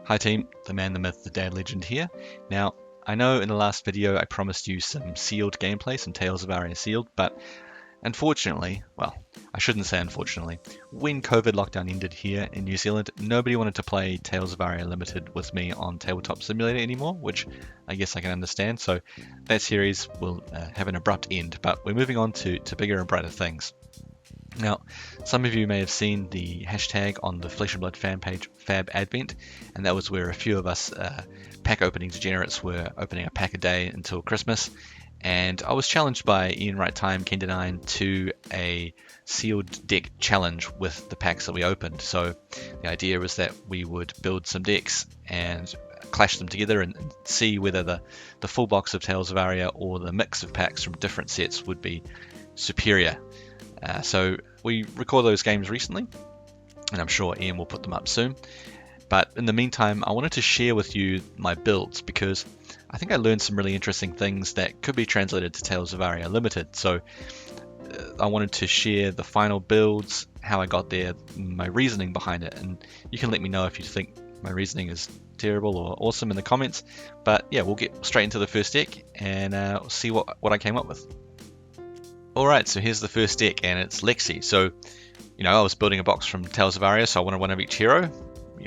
Hi team, the man, the myth, the dad legend here. Now, I know in the last video I promised you some sealed gameplay, some Tales of Aria sealed, but unfortunately, well, I shouldn't say unfortunately, when COVID lockdown ended here in New Zealand, nobody wanted to play Tales of Aria Limited with me on Tabletop Simulator anymore, which I guess I can understand, so that series will have an abrupt end, but we're moving on to bigger and brighter things. Now, some of you may have seen the hashtag on the Flesh and Blood fan page, Fab Advent, and that was where a few of us pack opening degenerates were opening a pack a day until Christmas. And I was challenged by RiteTime, Ken9 to a sealed deck challenge with the packs that we opened. So the idea was that we would build some decks and clash them together and see whether the full box of Tales of Aria or the mix of packs from different sets would be superior. So we recorded those games recently, and I'm sure Ian will put them up soon. But in the meantime, I wanted to share with you my builds because I think I learned some really interesting things that could be translated to Tales of Aria Limited. So I wanted to share the final builds, how I got there, my reasoning behind it, and you can let me know if you think my reasoning is terrible or awesome in the comments. But yeah, we'll get straight into the first deck and see what I came up with. Alright, so here's the first deck, and it's Lexi. So, I was building a box from Tales of Aria, so I wanted one of each hero.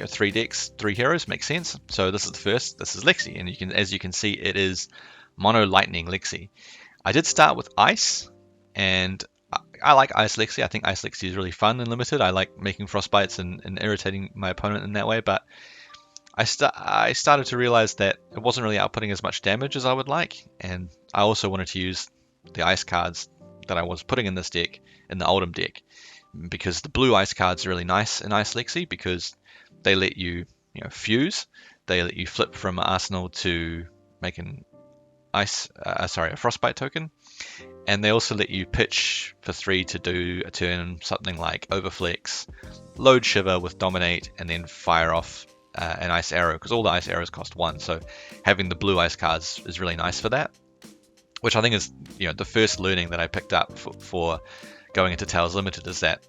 3 decks, 3 heroes, makes sense. So this is the first, this is Lexi, and as you can see, it is Mono Lightning Lexi. I did start with Ice, and I like Ice Lexi. I think Ice Lexi is really fun and limited. I like making frostbites and irritating my opponent in that way, but I started to realize that it wasn't really outputting as much damage as I would like, and I also wanted to use the Ice cards that I was putting in this deck, in the Oldham deck, because the blue ice cards are really nice in Ice Lexi because they let you, fuse. They let you flip from Arsenal to make an a frostbite token, and they also let you pitch for 3 to do a turn, something like Overflex, load Shiver with Dominate, and then fire off an ice arrow, because all the ice arrows cost 1. So having the blue ice cards is really nice for that. Which I think is, the first learning that I picked up for going into Tales Limited is that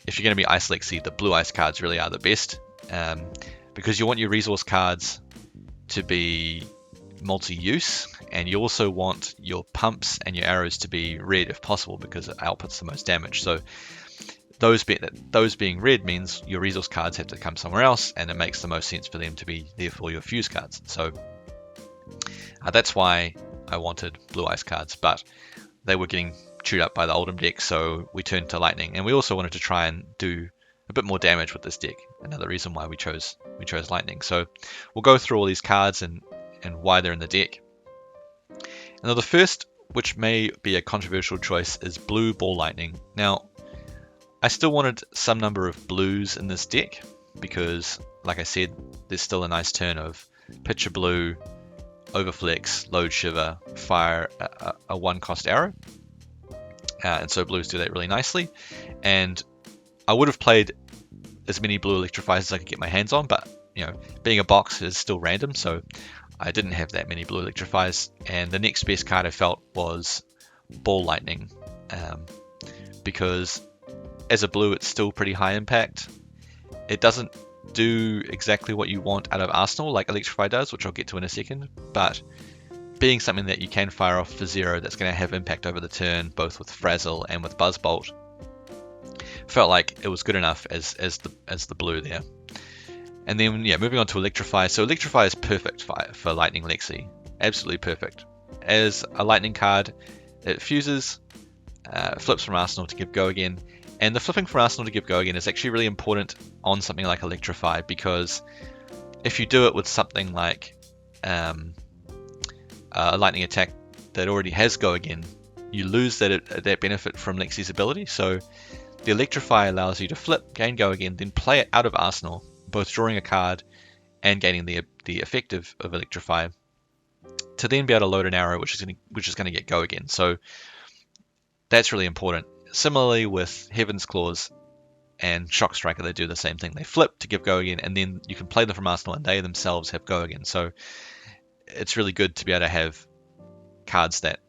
if you're going to be Ice Lexi, the blue ice cards really are the best, because you want your resource cards to be multi-use, and you also want your pumps and your arrows to be red if possible, because it outputs the most damage. So those being red means your resource cards have to come somewhere else, and it makes the most sense for them to be therefore your fuse cards. So that's why I wanted blue ice cards, but they were getting chewed up by the Oldham deck, so we turned to Lightning, and we also wanted to try and do a bit more damage with this deck. Another reason why we chose Lightning. So we'll go through all these cards and why they're in the deck. Now the first, which may be a controversial choice, is blue Ball Lightning. Now I still wanted some number of blues in this deck because, like I said, there's still a nice turn of pitch a blue, Overflex, load Shiver, fire a 1-cost arrow, and so blues do that really nicely. And I would have played as many blue electrifiers as I could get my hands on, but being a box is still random, so I didn't have that many blue electrifiers. And the next best card I felt was Ball Lightning, because as a blue it's still pretty high impact. It doesn't do exactly what you want out of Arsenal like Electrify does, which I'll get to in a second, but being something that you can fire off for 0 that's going to have impact over the turn, both with Frazzle and with Buzzbolt, felt like it was good enough as the blue there. And then moving on to Electrify. So Electrify is perfect for Lightning Lexi, absolutely perfect. As a Lightning card, it fuses, flips from Arsenal to give Go Again. And the flipping from Arsenal to give Go Again is actually really important on something like Electrify, because if you do it with something like a lightning attack that already has Go Again, you lose that benefit from Lexi's ability. So the Electrify allows you to flip, gain Go Again, then play it out of Arsenal, both drawing a card and gaining the effect of Electrify, to then be able to load an arrow, which is going to get Go Again. So that's really important. Similarly with Heaven's Claws and Shock Striker, they do the same thing. They flip to give Go Again, and then you can play them from Arsenal, and they themselves have Go Again. So it's really good to be able to have cards that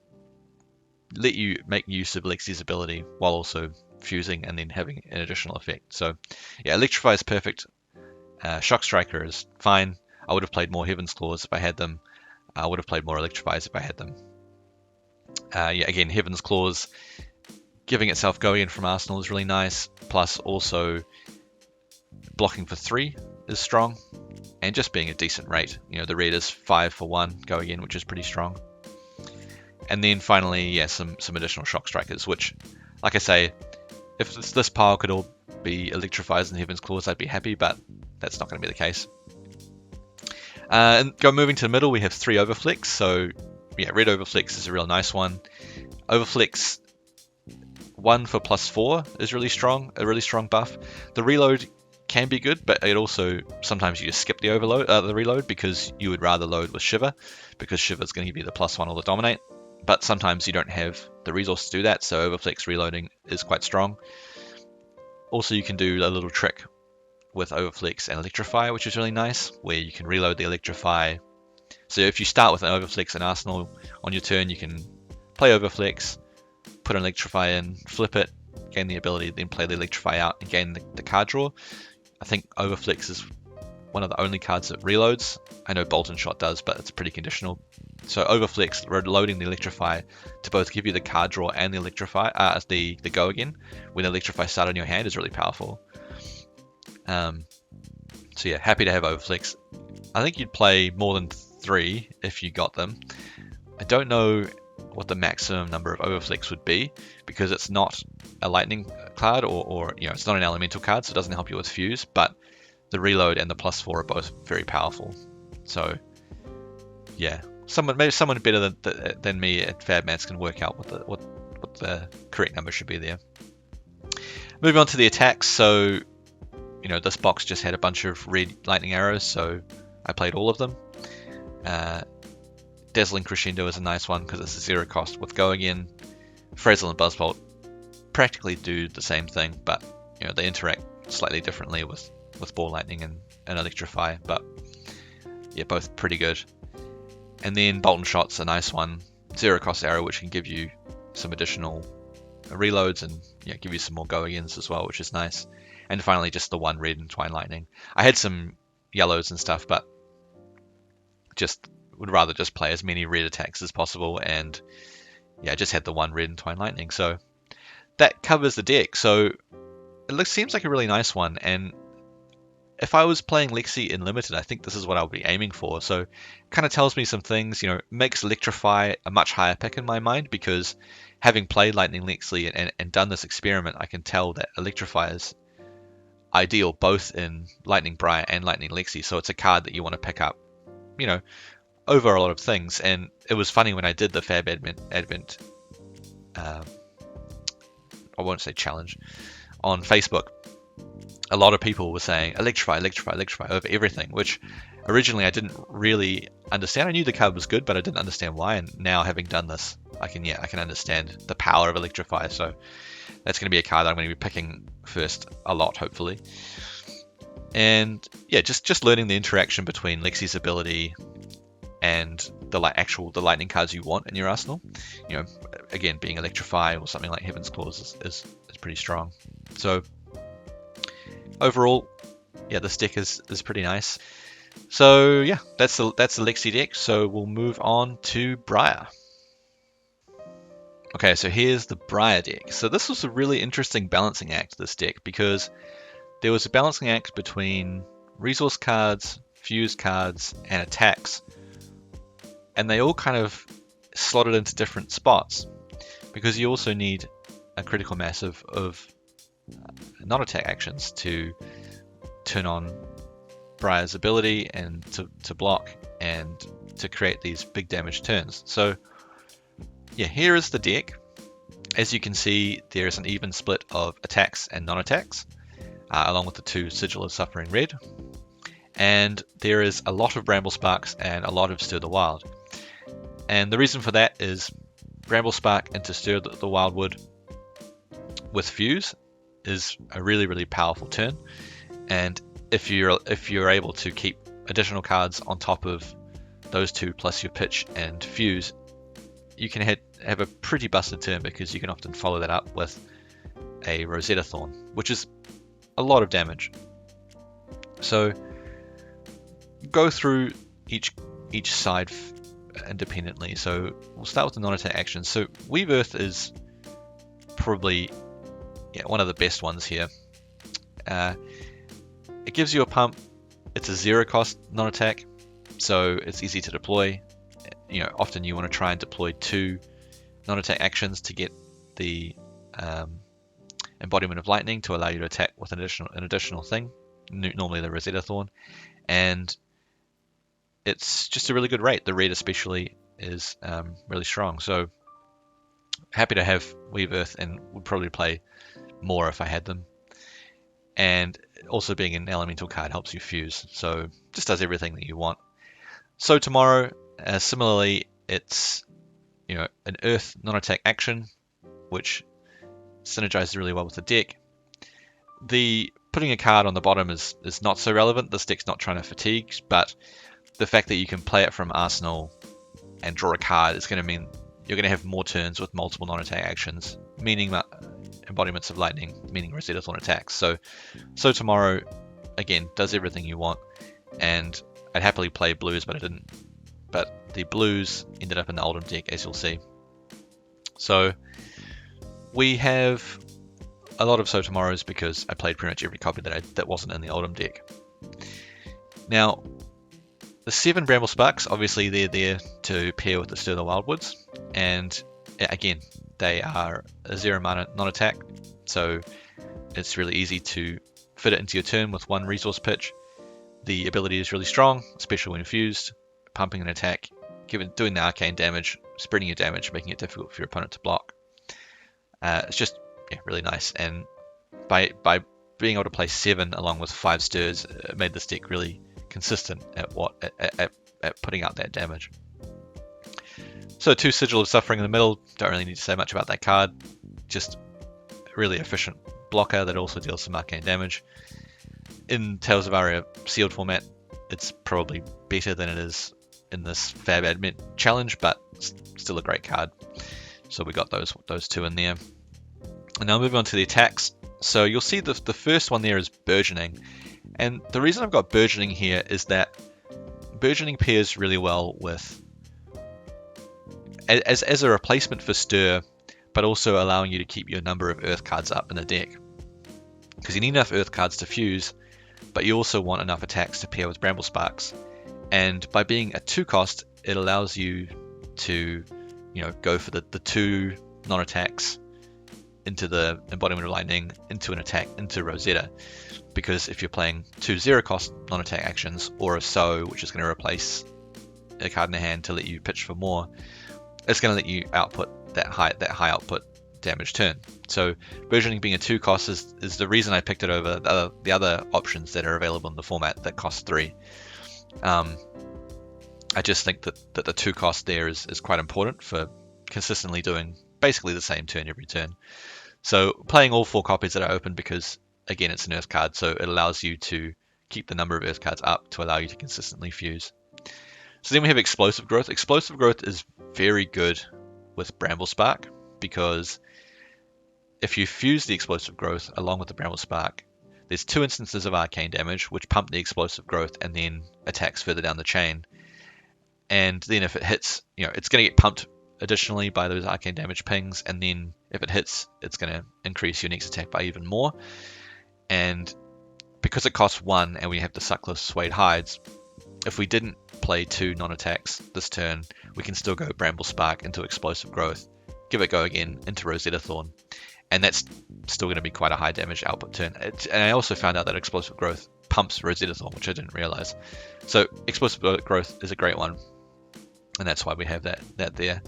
let you make use of Lexi's ability while also fusing and then having an additional effect. So yeah, Electrify is perfect. Shock Striker is fine. I would have played more Heaven's Claws if I had them. I would have played more Electrifies if I had them. Yeah, again, Heaven's Claws, giving itself going in from Arsenal is really nice. Plus, also blocking for 3 is strong, and just being a decent rate. You know, the red is 5 for 1 going in, which is pretty strong. And then finally, yeah, some additional Shock Strikers, which, like I say, if this pile could all be Electrifies and Heaven's Claws, I'd be happy, but that's not going to be the case. And moving to the middle, we have 3 Overflicks. So yeah, red Overflicks is a real nice one. Overflicks 1 for +4 is really strong, a really strong buff. The reload can be good, but it also sometimes you just skip the reload because you would rather load with Shiver, because Shiver is going to give you the +1 or the Dominate. But sometimes you don't have the resource to do that, so Overflicks reloading is quite strong. Also, you can do a little trick with Overflicks and Electrify, which is really nice, where you can reload the Electrify. So if you start with an Overflicks and Arsenal on your turn, you can play Overflicks, put an Electrify in, flip it, gain the ability, then play the Electrify out and gain the card draw. I think Overflicks is one of the only cards that reloads. I know Bolt and Shot does, but it's pretty conditional. So Overflicks, reloading the Electrify to both give you the card draw and the Electrify, the go again, when the Electrify start on your hand is really powerful. So yeah, happy to have Overflicks. I think you'd play more than 3 if you got them. I don't know what the maximum number of Overflicks would be, because it's not a lightning card, or you know, it's not an elemental card, so it doesn't help you with Fuse, but the reload and the +4 are both very powerful. So yeah, maybe someone better than me at FabMats can work out what the correct number should be there. Moving on to the attacks. So you know, this box just had a bunch of red lightning arrows, so I played all of them. Dazzling Crescendo is a nice one because it's a 0 cost with Go Again. Frazzle and Buzzbolt practically do the same thing, but you know, they interact slightly differently with Ball Lightning and Electrify, but yeah, both pretty good. And then Bolt and Shot's a nice one, 0 cost arrow, which can give you some additional reloads and give you some more Go Agains as well, which is nice. And finally, just the 1 red and Twine Lightning. I had some yellows and stuff, but would rather just play as many red attacks as possible, and yeah, I just had the 1 red and Twine Lightning. So that covers the deck. So it seems like a really nice one, and if I was playing Lexi in Limited, I think this is what I would be aiming for. So it kind of tells me some things, you know, makes Electrify a much higher pick in my mind, because having played Lightning Lexi and done this experiment, I can tell that Electrify is ideal both in Lightning Briar and Lightning Lexi. So it's a card that you want to pick up, you know, over a lot of things. And it was funny when I did the Fab Advent I won't say challenge, on Facebook, a lot of people were saying Electrify, Electrify, Electrify over everything, which originally I didn't really understand. I knew the card was good, but I didn't understand why. And now, having done this, I can understand the power of Electrify. So that's going to be a card that I'm going to be picking first a lot, hopefully. And yeah, just learning the interaction between Lexi's ability and the lightning cards you want in your arsenal. You know, again, being Electrify or something like Heaven's Claws is pretty strong. So overall, yeah, this deck is pretty nice. So yeah, that's the Lexi deck. So we'll move on to Briar. Okay, so here's the Briar deck. So this was a really interesting balancing act, this deck, because there was a balancing act between resource cards, fuse cards, and attacks, and they all kind of slotted into different spots, because you also need a critical mass of non-attack actions to turn on Briar's ability and to block and to create these big damage turns. So yeah, here is the deck. As you can see, there is an even split of attacks and non-attacks, along with the 2 Sigil of Suffering red. And there is a lot of Bramble Sparks and a lot of Stir the Wild. And the reason for that is Bramble Spark into Stir the Wildwood with Fuse is a really, really powerful turn. And if you're able to keep additional cards on top of those 2 plus your pitch and Fuse, you can have a pretty busted turn, because you can often follow that up with a Rosetta Thorn, which is a lot of damage. So go through each side independently. So we'll start with the non-attack actions. So Weave Earth is probably one of the best ones here. It gives you a pump. It's a zero cost non-attack, so it's easy to deploy. Often you want to try and deploy 2 non-attack actions to get the embodiment of lightning to allow you to attack with an additional thing, normally the Rosetta Thorn, and it's just a really good rate. The red especially is really strong, so happy to have Weave Earth, and would probably play more if I had them. And also being an elemental card helps you fuse, so just does everything that you want. So tomorrow, similarly, it's an Earth non-attack action, which synergizes really well with the deck. The putting a card on the bottom is not so relevant. This deck's not trying to fatigue, but the fact that you can play it from Arsenal and draw a card is going to mean you're going to have more turns with multiple non-attack actions, meaning that embodiments of lightning, meaning Rosetta Thorn attacks. So tomorrow, again, does everything you want, and I'd happily play blues, but I didn't. But the blues ended up in the Oldham deck, as you'll see. So we have a lot of So Tomorrows because I played pretty much every copy that wasn't in the Oldham deck. Now, the 7 Bramble Sparks, obviously they're there to pair with the Stir the Wildwoods, and again, they are a 0 mana non-attack, so it's really easy to fit it into your turn with 1 resource pitch. The ability is really strong, especially when fused, pumping an attack, doing the arcane damage, spreading your damage, making it difficult for your opponent to block. It's just really nice, and by being able to play 7 along with 5 stirs, it made this deck really consistent at putting out that damage. So 2 Sigil of Suffering in the middle, don't really need to say much about that card, just a really efficient blocker that also deals some arcane damage. In Tales of Aria sealed format, it's probably better than it is in this Fab Admit challenge, but still a great card. So we got those 2 in there. And now moving on to the attacks. So you'll see the first one there is Burgeoning. And the reason I've got Burgeoning here is that Burgeoning pairs really well with as a replacement for Stir, but also allowing you to keep your number of Earth cards up in the deck. Because you need enough Earth cards to fuse, but you also want enough attacks to pair with Bramble Sparks. And by being a 2 cost, it allows you to go for the 2 non-attacks into the Embodiment of Lightning, into an attack, into Rosetta. Because if you're playing 2 0 cost non-attack actions, or a So, which is going to replace a card in the hand to let you pitch for more, it's going to let you output that high output damage turn. So Burgeoning being a 2 cost is the reason I picked it over the other options that are available in the format that cost 3. I just think that the 2 cost there is quite important for consistently doing basically the same turn every turn. So playing all 4 copies that are open because, again, it's an Earth card, so it allows you to keep the number of Earth cards up to allow you to consistently fuse. So then we have Explosive Growth. Explosive Growth is very good with Bramble Spark, because if you fuse the Explosive Growth along with the Bramble Spark, there's 2 instances of arcane damage which pump the Explosive Growth and then attacks further down the chain. And then if it hits, it's going to get pumped additionally by those arcane damage pings, and then if it hits, it's going to increase your next attack by even more. And because it costs 1 and we have the Suckless Suede Hides, if we didn't play 2 non-attacks this turn, we can still go Bramble Spark into Explosive Growth, give it go again into Rosetta Thorn, and that's still going to be quite a high damage output turn. And I also found out that Explosive Growth pumps Rosetta Thorn, which I didn't realize. So Explosive Growth is a great one, and that's why we have that there.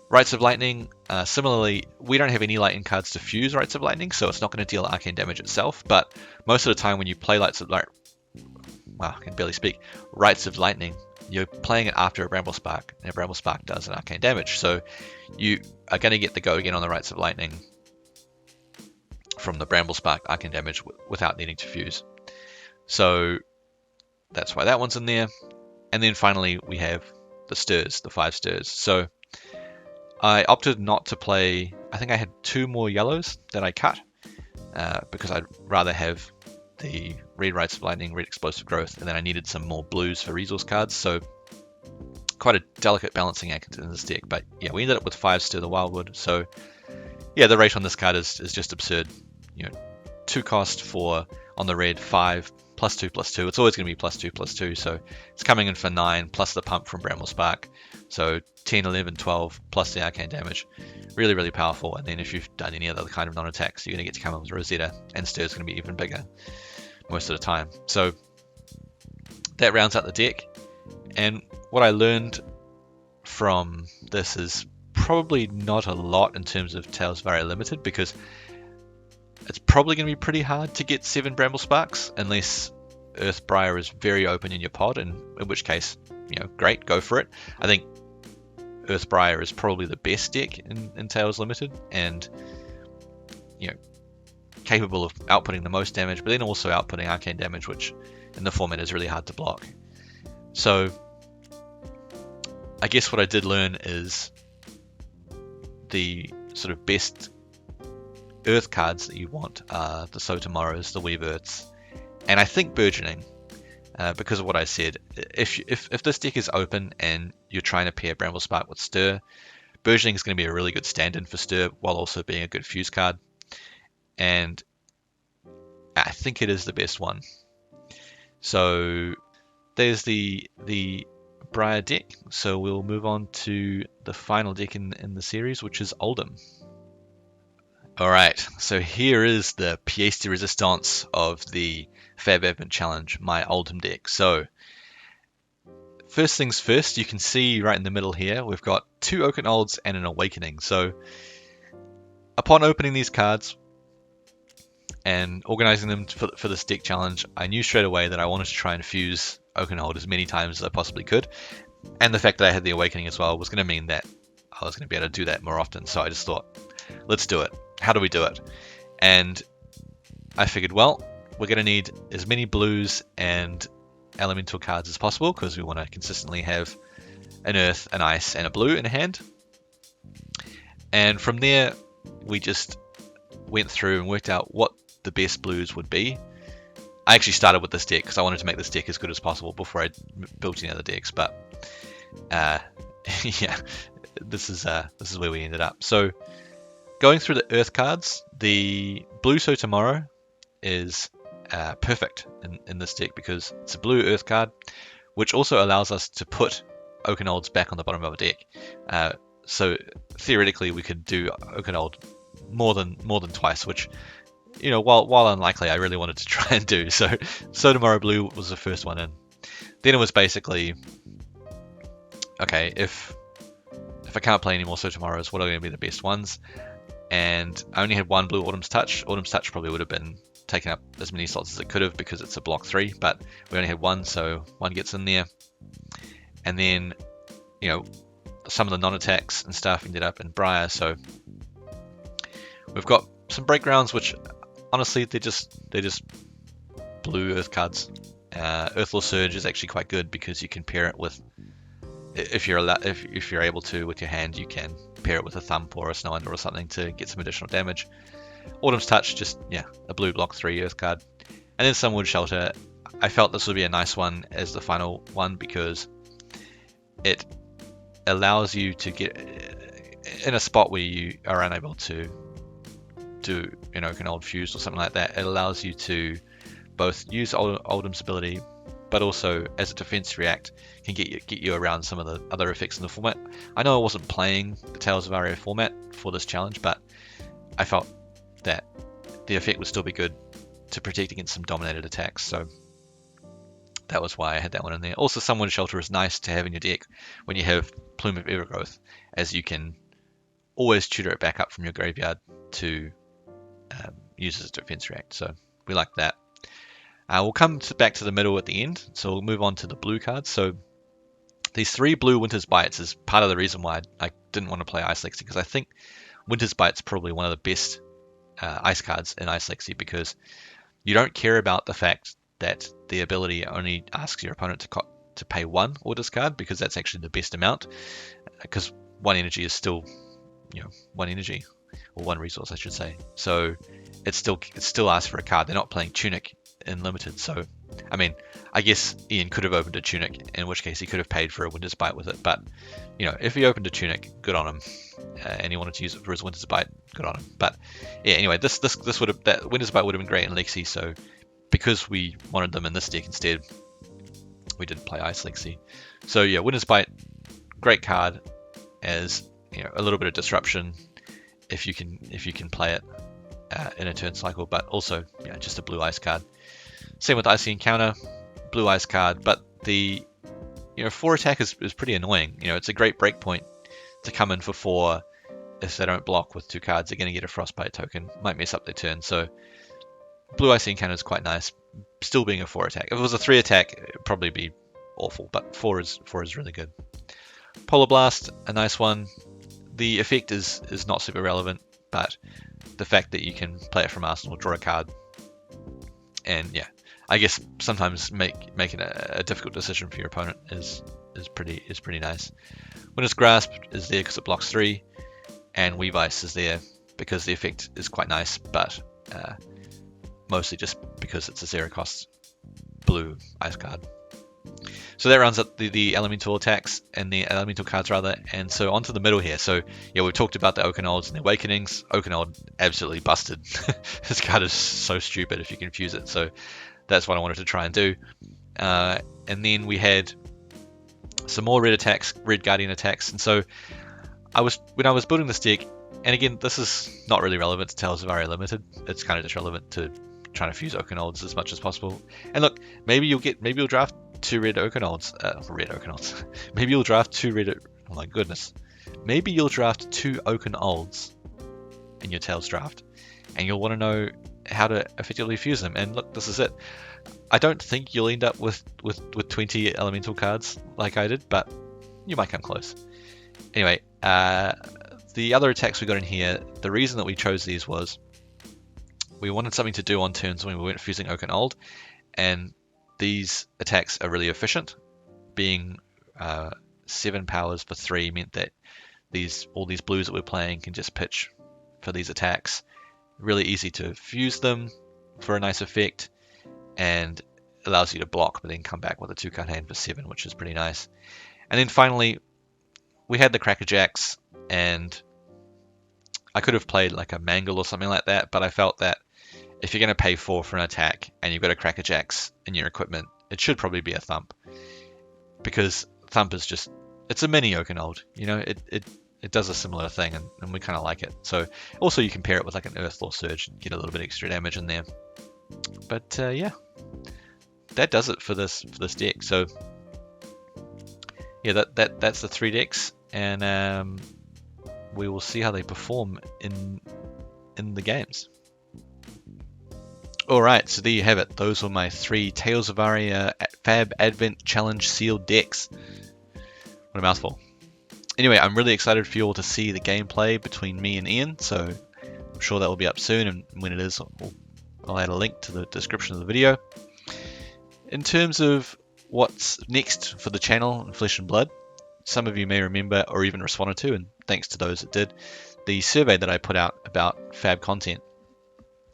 Rites of Lightning, similarly, we don't have any lightning cards to fuse Rites of Lightning, so it's not going to deal arcane damage itself, but most of the time when you play Rites of Lightning, you're playing it after a Bramble Spark, and a Bramble Spark does an arcane damage, so you are going to get the go again on the Rites of Lightning from the Bramble Spark arcane damage without needing to fuse. So that's why that one's in there. And then finally we have the stirs, the 5 stirs. So I opted not to play, I think I had 2 more yellows that I cut, because I'd rather have the Red Rites of Lightning, Red Explosive Growth, and then I needed some more blues for resource cards, so quite a delicate balancing act in this deck. But yeah, we ended up with 5 Stir the Wildwood, so yeah, the rate on this card is just absurd. 2 cost for, on the red, 5 +2/+2. It's always going to be +2/+2, so it's coming in for 9 plus the pump from Bramble Spark, so 10, 11, 12 plus the arcane damage. Really, really powerful. And then if you've done any other kind of non-attacks, you're going to get to come in with Rosetta, and Stir is going to be even bigger most of the time. So that rounds out the deck. And what I learned from this is probably not a lot in terms of Tales of Aria Limited, because it's probably going to be pretty hard to get 7 Bramble Sparks unless Earthbriar is very open in your pod, and in which case, great, go for it. I think Earthbriar is probably the best deck in Tales Limited, and capable of outputting the most damage, but then also outputting arcane damage, which in the format is really hard to block. So I guess what I did learn is the sort of best Earth cards that you want are the Sow Tomorrows, the Weave Earths, and I think Burgeoning, because of what I said. If this deck is open and you're trying to pair Bramble Spark with Stir, Burgeoning is going to be a really good stand-in for Stir, while also being a good fuse card, and I think it is the best one. So there's the Briar deck. So we'll move on to the final deck in the series, which is Oldhim. Alright, so here is the pièce de résistance of the Fab Advent Challenge, my Oldhim deck. So first things first, you can see right in the middle here, we've got 2 Oaken Olds and an Awakening. So upon opening these cards and organizing them for this deck challenge, I knew straight away that I wanted to try and fuse Oaken Old as many times as I possibly could. And the fact that I had the Awakening as well was going to mean that I was going to be able to do that more often. So I just thought, let's do it. How do we do it? And I figured, well, we're going to need as many blues and elemental cards as possible, because we want to consistently have an earth, an ice, and a blue in hand. And from there, we just went through and worked out what the best blues would be. I actually started with this deck because I wanted to make this deck as good as possible before I built any other decks. But yeah, this is where we ended up. So going through the Earth cards, the blue Sow Tomorrow is perfect in this deck because it's a blue Earth card, which also allows us to put Oaken Olds back on the bottom of a deck. So theoretically, we could do Oaken Old more than twice, which, while unlikely, I really wanted to try and do. So Sow Tomorrow Blue was the first one in. Then it was basically, okay, if I can't play any more Sow Tomorrows, what are going to be the best ones? And I only had 1 blue Autumn's Touch. Autumn's Touch probably would have been taking up as many slots as it could have because it's a block 3, but we only had 1, so 1 gets in there. And then, some of the non-attacks and stuff ended up in Briar, so we've got some breakgrounds, which honestly they're just blue Earth cards. Earthless Surge is actually quite good because you can pair it with, if you're able to with your hand, you can pair it with a Thump or a Snow Under or something to get some additional damage. Autumn's Touch, just a blue block 3 Earth card, and then Sunwood Shelter. I felt this would be a nice one as the final one because it allows you to get in a spot where you are unable to do an old fuse or something like that. It allows you to both use Oldham's ability, but also as a defense react can get you around some of the other effects in the format. I know I wasn't playing the Tales of Aria format for this challenge, but I felt that the effect would still be good to protect against some dominated attacks, so that was why I had that one in there. Also, Sunwood Shelter is nice to have in your deck when you have Plume of Evergrowth, as you can always tutor it back up from your graveyard to use as a defense react, so we like that. We'll come back to the middle at the end, so we'll move on to the blue cards. So these 3 blue Winter's Bites is part of the reason why I didn't want to play Ice Lexi, because I think Winter's Bite's probably one of the best ice cards in Ice Lexi, because you don't care about the fact that the ability only asks your opponent to pay 1 or discard, because that's actually the best amount, because 1 energy is still 1 energy, or 1 resource I should say. So it still asks for a card. They're not playing Tunic in limited. So, I mean, I guess Ian could have opened a tunic, in which case he could have paid for a Winter's Bite with it. But you know, if he opened a tunic, good on him, and he wanted to use it for his Winter's Bite, good on him. But yeah, anyway, this would have, that Winter's Bite would have been great in Lexi. So because we wanted them in this deck instead, we didn't play Ice Lexi. So yeah, Winter's Bite, great card as, you know, a little bit of disruption if you can play it in a turn cycle, but also, you know, just a blue ice card. Same with Icy Encounter, blue ice card, but the, you know, 4 attack is pretty annoying. You know, it's a great breakpoint to come in for 4. If they don't block with 2 cards, they're going to get a Frostbite token, might mess up their turn. So blue Icy Encounter is quite nice, still being a 4 attack. If it was a 3 attack, it'd probably be awful, but 4 is really good. Polar Blast, a nice one. The effect is not super relevant, but the fact that you can play it from Arsenal, draw a card, and yeah, I guess sometimes making a difficult decision for your opponent is pretty nice. Winter's Grasp is there because it blocks 3, and Weave Ice is there because the effect is quite nice, but mostly just because it's a 0 cost blue ice card. So that rounds up the elemental attacks and the elemental cards rather, and so onto the middle here. So yeah, we've talked about the Oakenolds and the Awakenings. Oakenold absolutely busted. This card is so stupid if you confuse it, so that's what I wanted to try and do. And then we had some more red attacks, red Guardian attacks, and so when I was building this deck, and again, this is not really relevant to Tales of Aria Limited. It's kind of just relevant to trying to fuse Oakenolds as much as possible. And look, maybe you'll draft 2 red Oakenolds. Maybe you'll draft 2 red. Oh my goodness. Maybe you'll draft 2 Oakenolds in your Tales draft, and you'll want to know how to effectively fuse them. And look, this is it. I don't think you'll end up with 20 elemental cards like I did, but you might come close. Anyway, the other attacks we got in here, the reason that we chose these was we wanted something to do on turns when we weren't fusing Oakenold, and these attacks are really efficient. Being 7 powers for 3 meant that all these blues that we're playing can just pitch for these attacks. Really easy to fuse them for a nice effect, and allows you to block but then come back with a 2-card hand for 7, which is pretty nice. And then finally, we had the Crackerjacks, and I could have played like a Mangle or something like that, but I felt that if you're going to pay 4 for an attack and you've got a Crackerjacks in your equipment, it should probably be a Thump, because Thump is just, it's a mini Oakenold, you know, it does a similar thing, and we kind of like it. So also you can pair it with like an Earthlaw Surge and get a little bit extra damage in there. But yeah, that does it for this deck. So yeah, that's the 3 decks, and we will see how they perform in the games. Alright, so there you have it. Those were my 3 Tales of Aria Fab Advent Challenge sealed decks. What a mouthful. Anyway, I'm really excited for you all to see the gameplay between me and Ian, so I'm sure that will be up soon, and when it is, I'll add a link to the description of the video. In terms of what's next for the channel and Flesh and Blood, some of you may remember or even responded to, and thanks to those that did, the survey that I put out about Fab content.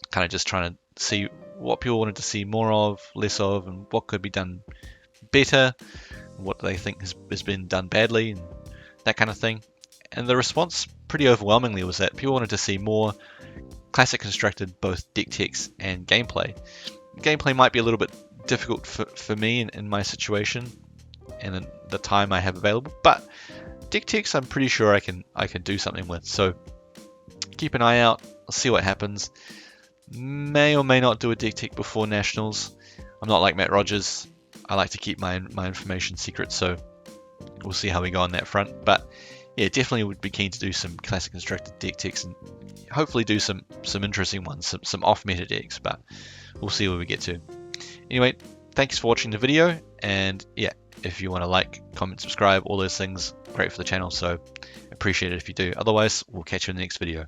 Kind of just trying to see what people wanted to see more of, less of, and what could be done better, what they think has been done badly, and that kind of thing. And the response pretty overwhelmingly was that people wanted to see more classic constructed both deck text and gameplay. Gameplay might be a little bit difficult for me in my situation and in the time I have available, but deck text I'm pretty sure I can do something with. So keep an eye out. I'll see what happens. May or may not do a deck tech before Nationals. I'm not like Matt Rogers. I like to keep my information secret, so we'll see how we go on that front. But yeah, definitely would be keen to do some classic constructed deck techs and hopefully do some interesting ones, some off-meta decks, but we'll see where we get to. Anyway, thanks for watching the video, and yeah, if you want to like, comment, subscribe, all those things, great for the channel, so appreciate it if you do. Otherwise, we'll catch you in the next video.